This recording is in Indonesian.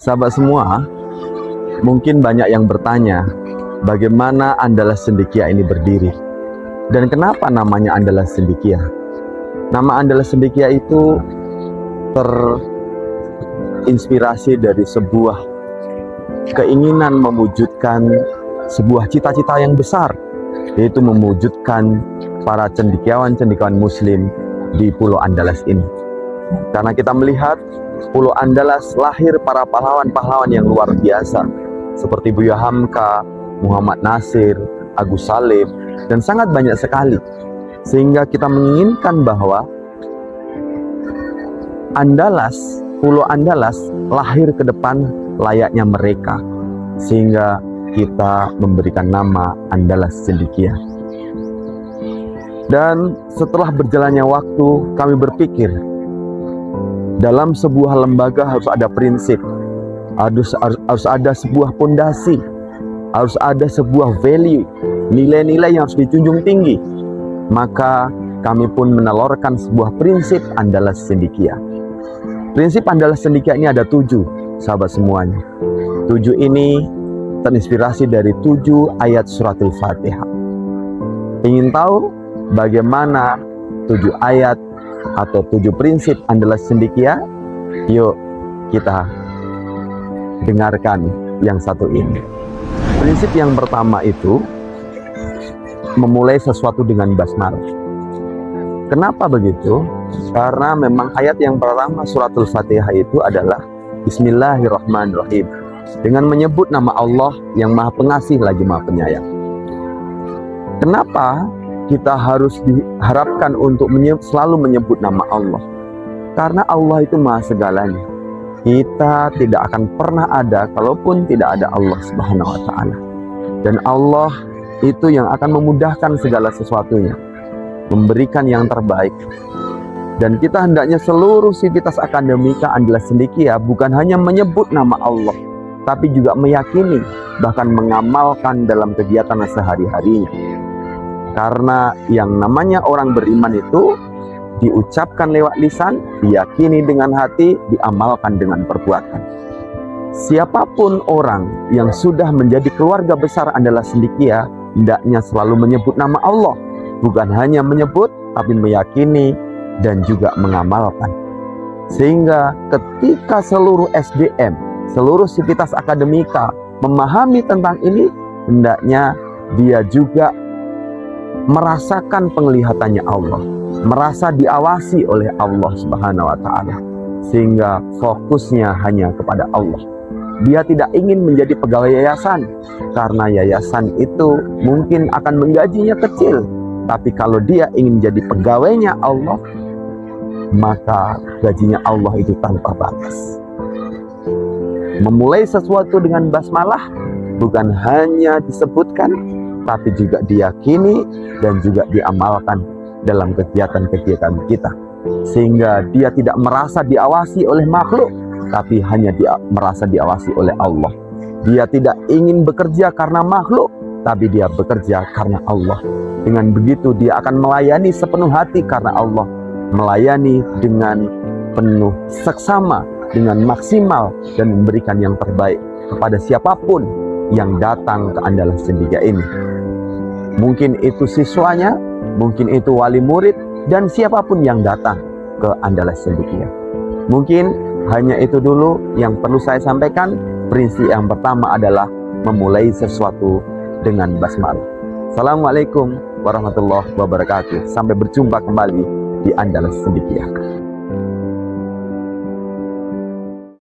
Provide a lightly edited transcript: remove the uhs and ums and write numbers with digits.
Sahabat semua, mungkin banyak yang bertanya, bagaimana Andalas Cendekia ini berdiri? Dan kenapa namanya Andalas Cendekia? Nama Andalas Cendekia itu terinspirasi dari sebuah keinginan mewujudkan sebuah cita-cita yang besar, yaitu mewujudkan para cendekiawan-cendekiawan muslim di Pulau Andalas ini. Karena kita melihat Pulau Andalas lahir para pahlawan-pahlawan yang luar biasa, seperti Buya Hamka, Muhammad Nasir, Agus Salim, dan sangat banyak sekali. Sehingga kita menginginkan bahwa Andalas, Pulau Andalas lahir ke depan layaknya mereka, sehingga kita memberikan nama Andalas Cendekia. Dan setelah berjalannya waktu, kami berpikir dalam sebuah lembaga harus ada prinsip, harus ada sebuah fondasi, harus ada sebuah value, nilai-nilai yang harus dijunjung tinggi. Maka kami pun menelurkan sebuah prinsip Andalas Cendekia. Prinsip Andalas Cendekia ini ada 7, sahabat semuanya. 7 ini terinspirasi dari 7 ayat suratul Fatihah. Ingin tahu bagaimana 7 ayat atau 7 prinsip Andalas Cendekia? Yuk kita dengarkan yang satu ini. Prinsip yang pertama itu memulai sesuatu dengan basmalah. Kenapa begitu? Karena memang ayat yang pertama suratul Fatihah itu adalah Bismillahirrahmanirrahim, dengan menyebut nama Allah yang Maha Pengasih lagi Maha Penyayang. Kenapa kita harus diharapkan untuk selalu menyebut nama Allah? Karena Allah itu Maha segalanya. Kita tidak akan pernah ada kalaupun tidak ada Allah Subhanahu wa Ta'ala. Dan Allah itu yang akan memudahkan segala sesuatunya, memberikan yang terbaik. Dan kita hendaknya seluruh sivitas akademika Andalas Cendekia bukan hanya menyebut nama Allah, tapi juga meyakini, bahkan mengamalkan dalam kegiatan sehari-harinya. Karena yang namanya orang beriman itu diucapkan lewat lisan, diyakini dengan hati, diamalkan dengan perbuatan. Siapapun orang yang sudah menjadi keluarga besar Andalas Cendekia, hendaknya selalu menyebut nama Allah. Bukan hanya menyebut, tapi meyakini dan juga mengamalkan. Sehingga ketika seluruh SDM, seluruh sivitas akademika memahami tentang ini, hendaknya dia juga merasakan penglihatannya Allah, merasa diawasi oleh Allah Subhanahu wa Ta'ala, sehingga fokusnya hanya kepada Allah. Dia tidak ingin menjadi pegawai yayasan, karena yayasan itu mungkin akan menggajinya kecil. Tapi kalau dia ingin menjadi pegawainya Allah, maka gajinya Allah itu tanpa batas. Memulai sesuatu dengan basmalah bukan hanya disebutkan, tapi juga diyakini dan juga diamalkan dalam kegiatan-kegiatan kita. Sehingga dia tidak merasa diawasi oleh makhluk, tapi hanya merasa diawasi oleh Allah. Dia tidak ingin bekerja karena makhluk, tapi dia bekerja karena Allah. Dengan begitu dia akan melayani sepenuh hati karena Allah, melayani dengan penuh seksama, dengan maksimal, dan memberikan yang terbaik kepada siapapun yang datang ke Andalas Cendekia ini. Mungkin itu siswanya, mungkin itu wali murid, dan siapapun yang datang ke Andalas Cendekia. Mungkin hanya itu dulu yang perlu saya sampaikan. Prinsip yang pertama adalah memulai sesuatu dengan basmalah. Assalamualaikum warahmatullahi wabarakatuh. Sampai berjumpa kembali di Andalas Cendekia.